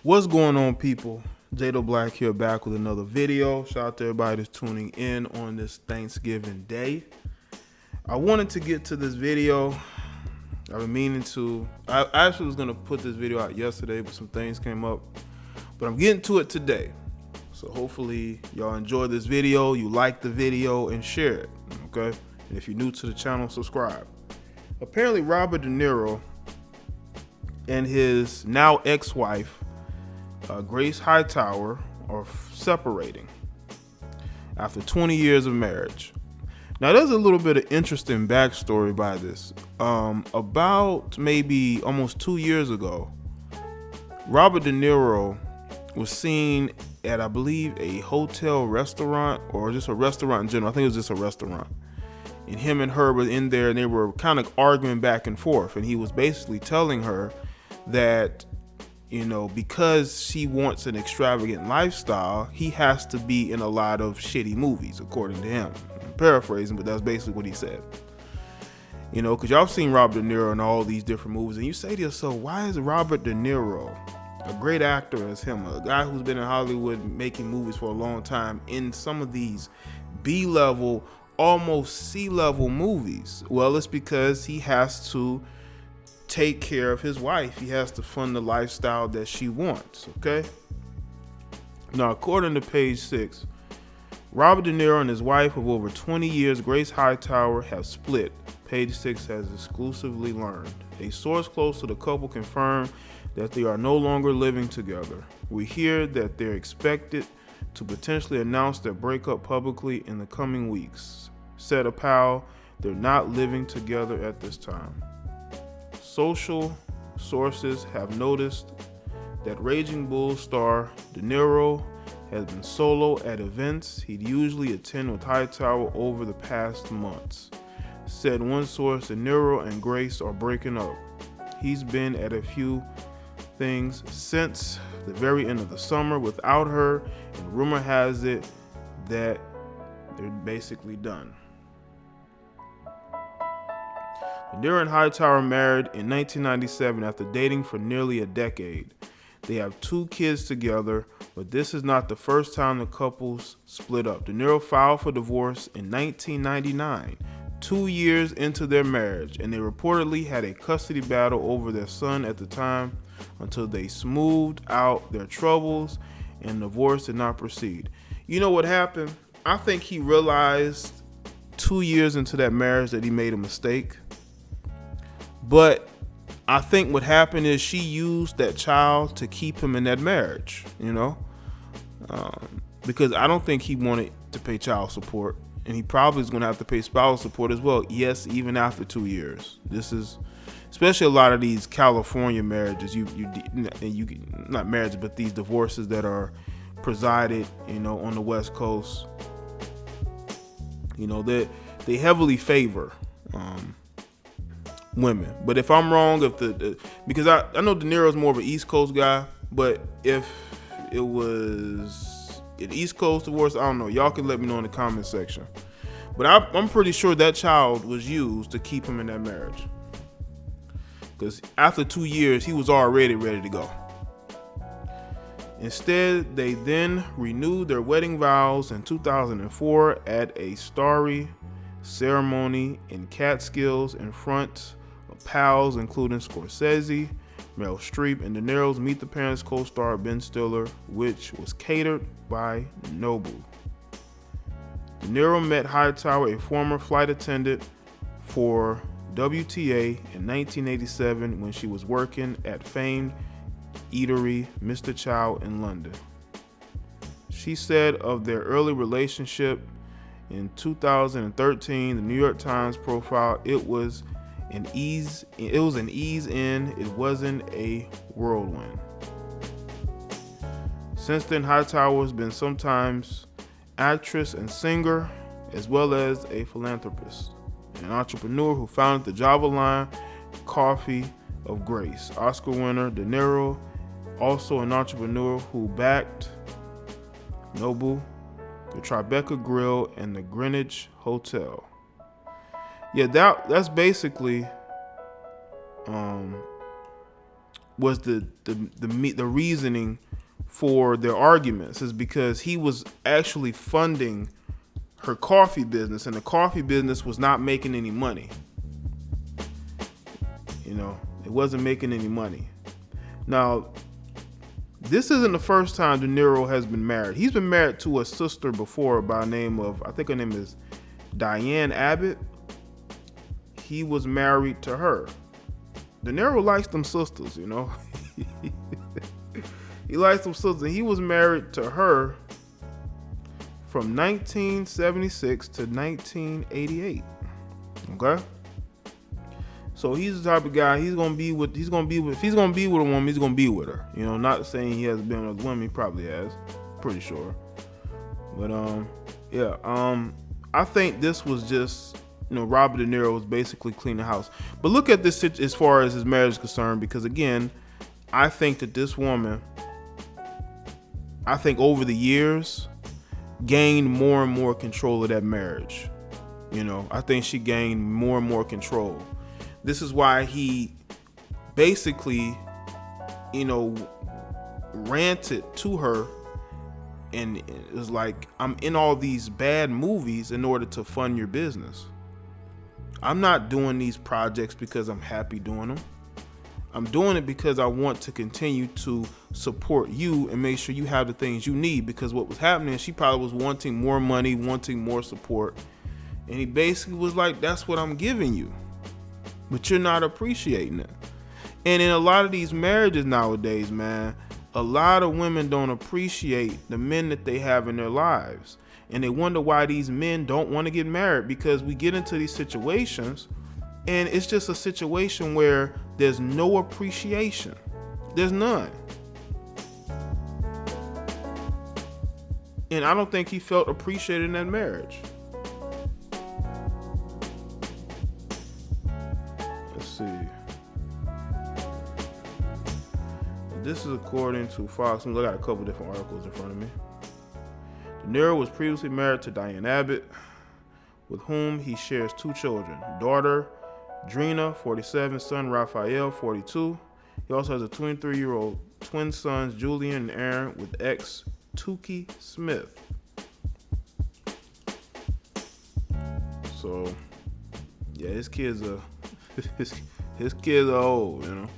What's going on, people? Jado Black here, back with another video. Shout out to everybody that's tuning in on this Thanksgiving day. I wanted to get to this video. I've been meaning to. I actually was going to put this video out yesterday, but some things came up. But I'm getting to it today. So hopefully y'all enjoy this video, you like the video, and share it, okay? And if you're new to the channel, subscribe. Apparently Robert De Niro and his now ex-wife, Grace Hightower, are separating after 20 years of marriage. Now, there's a little bit of interesting backstory by this. About maybe almost 2 years ago, Robert De Niro was seen at, I believe, a hotel restaurant, or just a restaurant in general. I think it was just a restaurant. And him and her were in there, and they were kind of arguing back and forth. And he was basically telling her that, you know, because she wants an extravagant lifestyle, he has to be in a lot of shitty movies, according to him. I'm paraphrasing, but that's basically what he said. You know, because y'all have seen Robert De Niro in all these different movies, and you say to yourself, why is Robert De Niro, a great actor as him, a guy who's been in Hollywood making movies for a long time, in some of these B-level, almost C-level movies? Well, it's because he has to take care of his wife. He has to fund the lifestyle that she wants, okay? Now, according to page 6, Robert De Niro and his wife of over 20 years, Grace Hightower, have split. Page 6 has exclusively learned. A source close to the couple confirmed that they are no longer living together. We hear that they're expected to potentially announce their breakup publicly in the coming weeks. Said a pal, they're not living together at this time. Social sources have noticed that Raging Bull star De Niro has been solo at events he'd usually attend with Hightower over the past months. Said one source, De Niro and Grace are breaking up. He's been at a few things since the very end of the summer without her, and rumor has it that they're basically done. De Niro and Hightower married in 1997 after dating for nearly a decade. They have 2 kids together, but this is not the first time the couples split up. De Niro filed for divorce in 1999, 2 years into their marriage, and they reportedly had a custody battle over their son at the time until they smoothed out their troubles and divorce did not proceed. You know what happened? I think he realized 2 years into that marriage that he made a mistake. But I think what happened is she used that child to keep him in that marriage, you know, because I don't think he wanted to pay child support, and he probably is going to have to pay spousal support as well. Yes, even after 2 years. This is especially a lot of these California marriages, you not marriages, but these divorces that are presided, you know, on the West Coast. You know, they heavily favor women. But if I'm wrong, if because I know De Niro's more of an East Coast guy, but if it was an East Coast divorce, I don't know. Y'all can let me know in the comment section. But I'm pretty sure that child was used to keep him in that marriage, because after 2 years, he was already ready to go. Instead, they then renewed their wedding vows in 2004 at a starry ceremony in Catskills in front of pals including Scorsese, Meryl Streep, and De Niro's Meet the Parents co-star Ben Stiller, which was catered by Nobu. De Niro met Hightower, a former flight attendant for WTA, in 1987 when she was working at famed eatery Mr. Chow in London. She said of their early relationship in 2013, the New York Times profile, it was an ease in, it wasn't a whirlwind. Since then, Hightower has been sometimes actress and singer, as well as a philanthropist, an entrepreneur who founded the Java line Coffee of Grace. Oscar winner De Niro, also an entrepreneur who backed Nobu, the Tribeca Grill, and the Greenwich Hotel. Yeah, that's basically was the reasoning for their arguments is because he was actually funding her coffee business, and the coffee business was not making any money. You know, it wasn't making any money. Now, this isn't the first time De Niro has been married. He's been married to a sister before by the name of, I think her name is Diane Abbott. He was married to her. De Niro likes them sisters, you know. He likes them sisters. He was married to her from 1976 to 1988. Okay? So he's the type of guy, if he's gonna be with a woman, he's gonna be with her. You know, not saying he hasn't been with women, he probably has. Pretty sure. But I think this was just, you know, Robert De Niro was basically cleaning the house. But look at this as far as his marriage is concerned, because again, I think that this woman, over the years, gained more and more control of that marriage. You know, I think she gained more and more control. This is why he basically, you know, ranted to her, and it was like, I'm in all these bad movies in order to fund your business. I'm not doing these projects because I'm happy doing them. I'm doing it because I want to continue to support you and make sure you have the things you need, because what was happening, she probably was wanting more money, wanting more support. And he basically was like, that's what I'm giving you, but you're not appreciating it. And in a lot of these marriages nowadays, man, a lot of women don't appreciate the men that they have in their lives. And they wonder why these men don't want to get married, because we get into these situations and it's just a situation where there's no appreciation. There's none. And I don't think he felt appreciated in that marriage. Let's see. This is according to Fox News. I got a couple different articles in front of me. De Niro was previously married to Diane Abbott, with whom he shares 2 children, daughter Drina, 47, son Raphael, 42. He also has a 23-year-old twin sons, Julian and Aaron, with ex Tukey Smith. So, yeah, his kids are his kids are old, you know,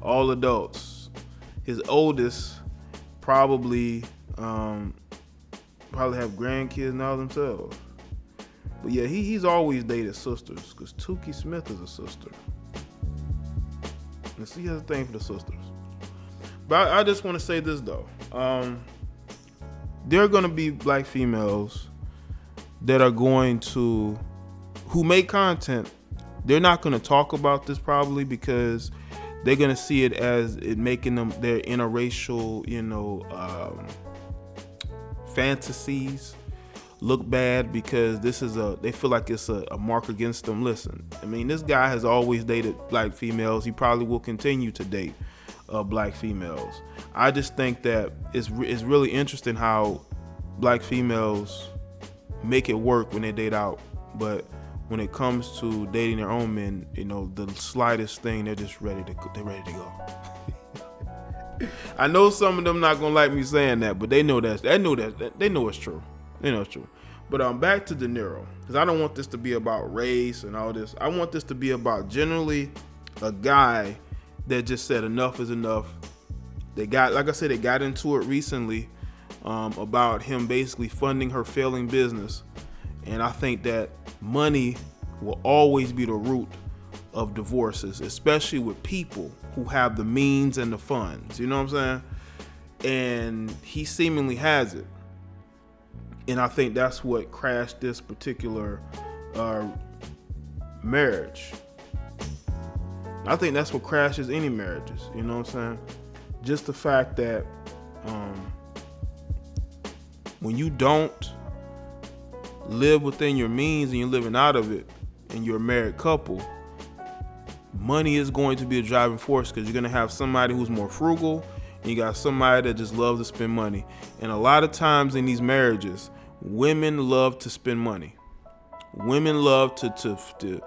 all adults. His oldest probably have grandkids now themselves. But yeah, he's always dated sisters, because Tukey Smith is a sister. And he has a thing for the sisters. But I just want to say this though. There are going to be black females that are who make content. They're not going to talk about this probably, because they're going to see it as it making them their interracial, you know, fantasies look bad, because they feel like it's a mark against them. Listen, I mean, this guy has always dated black females. He probably will continue to date black females. I just think that it's really interesting how black females make it work when they date out, but when it comes to dating their own men, you know, the slightest thing, they're just ready to go. I know some of them not gonna like me saying that, but they know it's true. They know it's true. But back to De Niro, because I don't want this to be about race and all this. I want this to be about generally a guy that just said enough is enough. They got into it recently about him basically funding her failing business, and I think that money will always be the root of divorces, especially with people who have the means and the funds. You know what I'm saying? And he seemingly has it. And I think that's what crashed this particular marriage. I think that's what crashes any marriages. You know what I'm saying? Just the fact that when you don't live within your means and you're living out of it, and you're a married couple, money is going to be a driving force, because you're going to have somebody who's more frugal, and you got somebody that just loves to spend money. And a lot of times in these marriages, women love to spend money. Women love to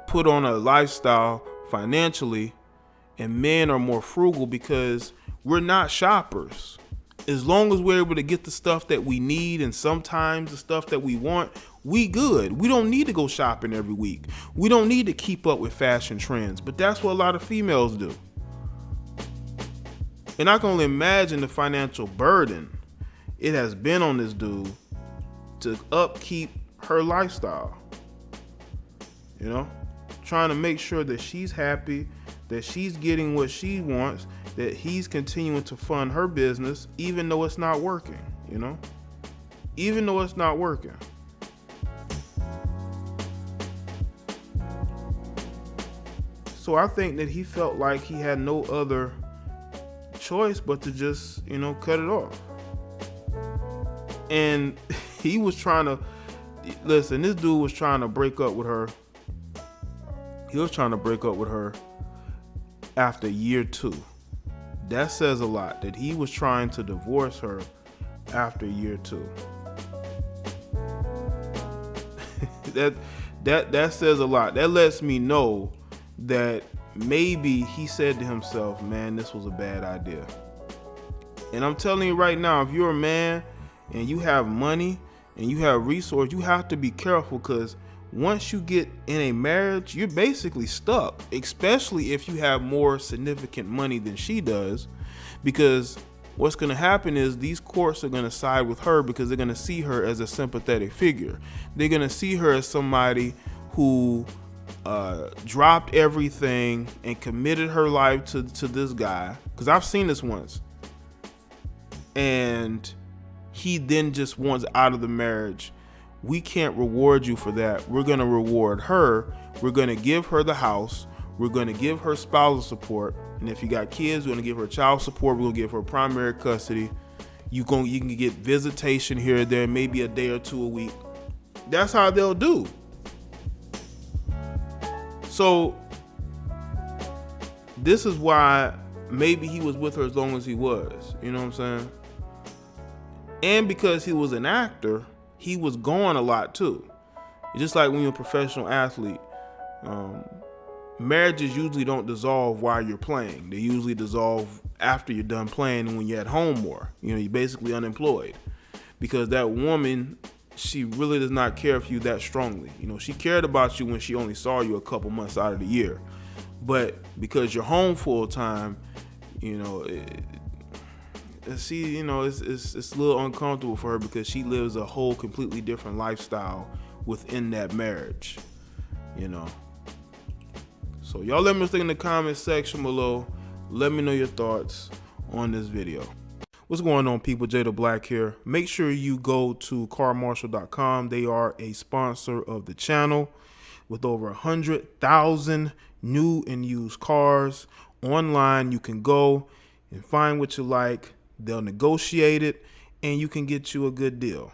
put on a lifestyle financially And men are more frugal because we're not shoppers. As long as we're able to get the stuff that we need and sometimes the stuff that we want, we good. We don't need to go shopping every week. We don't need to keep up with fashion trends, but that's what a lot of females do. And I can only imagine the financial burden it has been on this dude to upkeep her lifestyle. You know, trying to make sure that she's happy, that she's getting what she wants, that he's continuing to fund her business, even though it's not working, you know? Even though it's not working. So I think that he felt like he had no other choice but to just, you know, cut it off. And he was trying to, listen, this dude was trying to break up with her. He was trying to break up with her after year 2. That says a lot, that he was trying to divorce her after year 2. That says a lot. That lets me know that maybe he said to himself, man, this was a bad idea. And I'm telling you right now, if you're a man and you have money and you have resources, you have to be careful, because once you get in a marriage, you're basically stuck, especially if you have more significant money than she does, because what's going to happen is these courts are going to side with her because they're going to see her as a sympathetic figure. They're going to see her as somebody who dropped everything and committed her life to this guy, because I've seen this once, and he then just wants out of the marriage. We can't reward you for that. We're going to reward her. We're going to give her the house. We're going to give her spousal support. And if you got kids, we're going to give her child support. We're going to give her primary custody. You can get visitation here or there, maybe a day or 2 a week. That's how they'll do. So this is why maybe he was with her as long as he was. You know what I'm saying? And because he was an actor, he was gone a lot too. Just like when you're a professional athlete, marriages usually don't dissolve while you're playing. They usually dissolve after you're done playing and when you're at home more. You know, you're basically unemployed, because that woman, she really does not care for you that strongly. You know, she cared about you when she only saw you a couple months out of the year, but because you're home full time, you know, it's a little uncomfortable for her, because she lives a whole completely different lifestyle within that marriage, you know. So y'all let me know in the comment section below. Let me know your thoughts on this video. What's going on, people? JDBTv here. Make sure you go to carmarshall.com. They are a sponsor of the channel, with over 100,000 new and used cars online. You can go and find what you like. They'll negotiate it, and you can get you a good deal.